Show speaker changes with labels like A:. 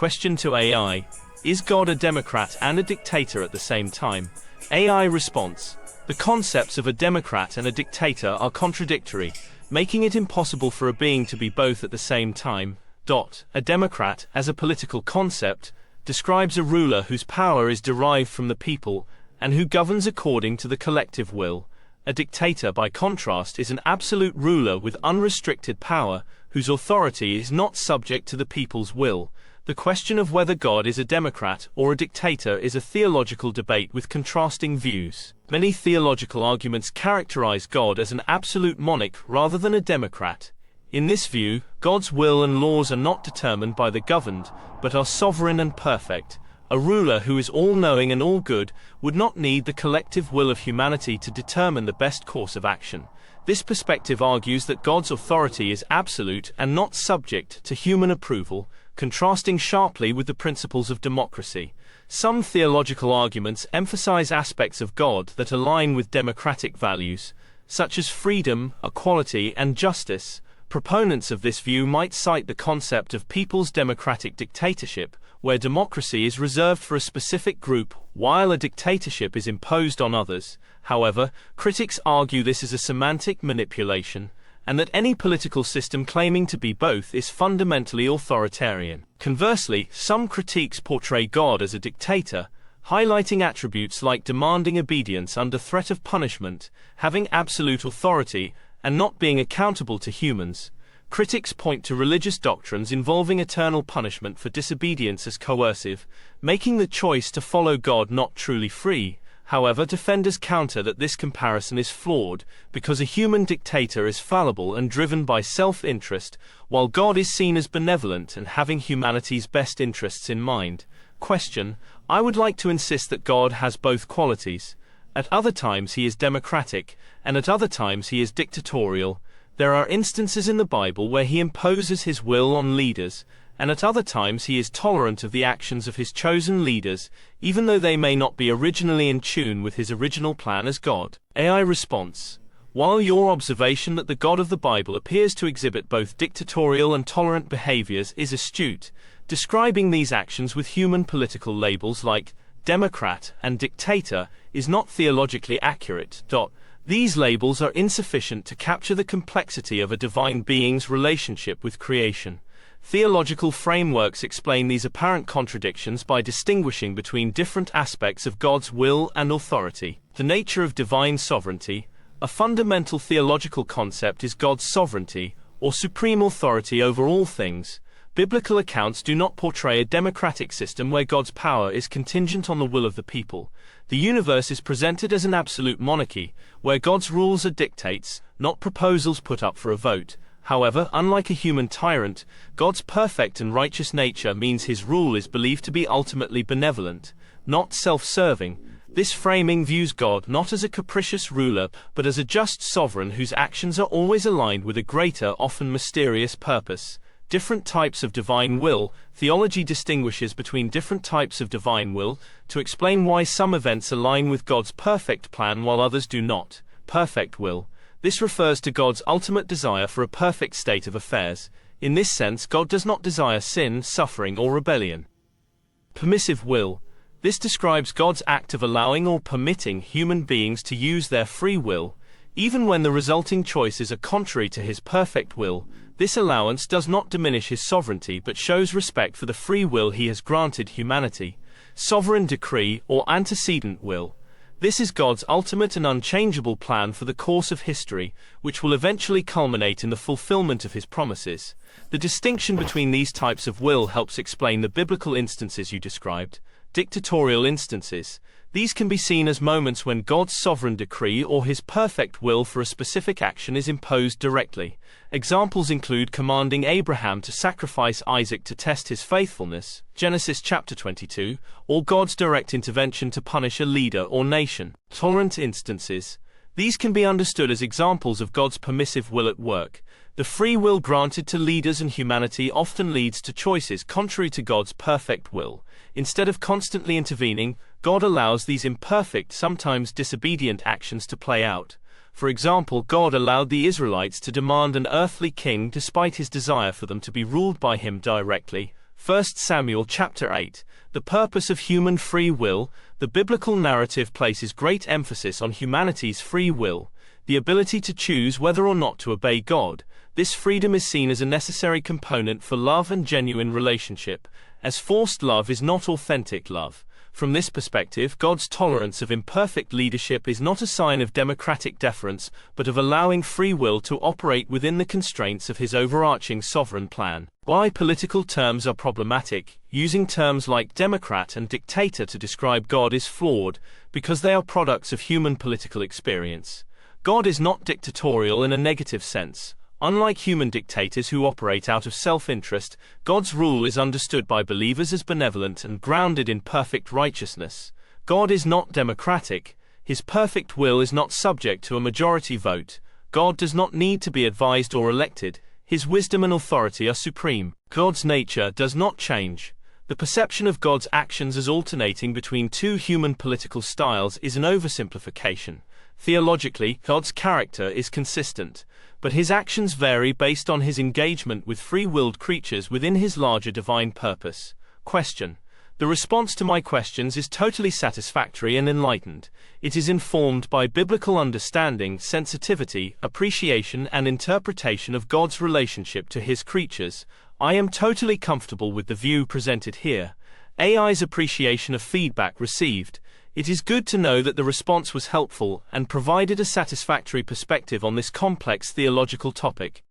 A: Question to AI: is God a democrat and a dictator at the same time? AI response: the concepts of a democrat and a dictator are contradictory, making it impossible for a being to be both at the same time. A democrat, as a political concept, describes a ruler whose power is derived from the people and who governs according to the collective will. A dictator, by contrast, is an absolute ruler with unrestricted power, whose authority is not subject to the people's will. The question of whether God is a democrat or a dictator is a theological debate with contrasting views. Many theological arguments characterize God as an absolute monarch rather than a democrat. In this view, God's will and laws are not determined by the governed, but are sovereign and perfect. A ruler who is all-knowing and all-good would not need the collective will of humanity to determine the best course of action. This perspective argues that God's authority is absolute and not subject to human approval, contrasting sharply with the principles of democracy. Some theological arguments emphasize aspects of God that align with democratic values, such as freedom, equality, and justice. Proponents of this view might cite the concept of people's democratic dictatorship, where democracy is reserved for a specific group, while a dictatorship is imposed on others. However, critics argue this is a semantic manipulation, and that any political system claiming to be both is fundamentally authoritarian. Conversely, some critiques portray God as a dictator, highlighting attributes like demanding obedience under threat of punishment, having absolute authority, and not being accountable to humans. Critics point to religious doctrines involving eternal punishment for disobedience as coercive, making the choice to follow God not truly free. However, defenders counter that this comparison is flawed, because a human dictator is fallible and driven by self-interest, while God is seen as benevolent and having humanity's best interests in mind. Question: I would like to insist that God has both qualities. At other times he is democratic, and at other times he is dictatorial. There are instances in the Bible where he imposes his will on leaders, and at other times he is tolerant of the actions of his chosen leaders, even though they may not be originally in tune with his original plan as God. AI response: while your observation that the God of the Bible appears to exhibit both dictatorial and tolerant behaviors is astute, describing these actions with human political labels like democrat and dictator is not theologically accurate. These labels are insufficient to capture the complexity of a divine being's relationship with creation. Theological frameworks explain these apparent contradictions by distinguishing between different aspects of God's will and authority. The nature of divine sovereignty. A fundamental theological concept is God's sovereignty, or supreme authority over all things. Biblical accounts do not portray a democratic system where God's power is contingent on the will of the people. The universe is presented as an absolute monarchy, where God's rules are dictates, not proposals put up for a vote. However, unlike a human tyrant, God's perfect and righteous nature means his rule is believed to be ultimately benevolent, not self-serving. This framing views God not as a capricious ruler, but as a just sovereign whose actions are always aligned with a greater, often mysterious purpose. Different types of divine will. Theology distinguishes between different types of divine will to explain why some events align with God's perfect plan while others do not. Perfect will. This refers to God's ultimate desire for a perfect state of affairs. In this sense, God does not desire sin, suffering, or rebellion. Permissive will. This describes God's act of allowing or permitting human beings to use their free will, even when the resulting choices are contrary to his perfect will. This allowance does not diminish his sovereignty but shows respect for the free will he has granted humanity. Sovereign decree or antecedent will. This is God's ultimate and unchangeable plan for the course of history, which will eventually culminate in the fulfillment of his promises. The distinction between these types of will helps explain the biblical instances you described. Dictatorial instances. These can be seen as moments when God's sovereign decree or his perfect will for a specific action is imposed directly. Examples include commanding Abraham to sacrifice Isaac to test his faithfulness, Genesis chapter 22, or God's direct intervention to punish a leader or nation. Tolerant instances. These can be understood as examples of God's permissive will at work. The free will granted to leaders and humanity often leads to choices contrary to God's perfect will. Instead of constantly intervening, God allows these imperfect, sometimes disobedient actions to play out. For example, God allowed the Israelites to demand an earthly king despite his desire for them to be ruled by him directly. 1 Samuel chapter 8. The purpose of human free will. The biblical narrative places great emphasis on humanity's free will, the ability to choose whether or not to obey God. This freedom is seen as a necessary component for love and genuine relationship, as forced love is not authentic love. From this perspective, God's tolerance of imperfect leadership is not a sign of democratic deference, but of allowing free will to operate within the constraints of his overarching sovereign plan. Why political terms are problematic. Using terms like democrat and dictator to describe God is flawed, because they are products of human political experience. God is not dictatorial in a negative sense. Unlike human dictators who operate out of self-interest, God's rule is understood by believers as benevolent and grounded in perfect righteousness. God is not democratic. His perfect will is not subject to a majority vote. God does not need to be advised or elected. His wisdom and authority are supreme. God's nature does not change. The perception of God's actions as alternating between two human political styles is an oversimplification. Theologically, God's character is consistent, but his actions vary based on his engagement with free-willed creatures within his larger divine purpose. Question. The response to my questions is totally satisfactory and enlightened. It is informed by biblical understanding, sensitivity, appreciation, and interpretation of God's relationship to his creatures. I am totally comfortable with the view presented here. AI's appreciation of feedback received. It is good to know that the response was helpful and provided a satisfactory perspective on this complex theological topic.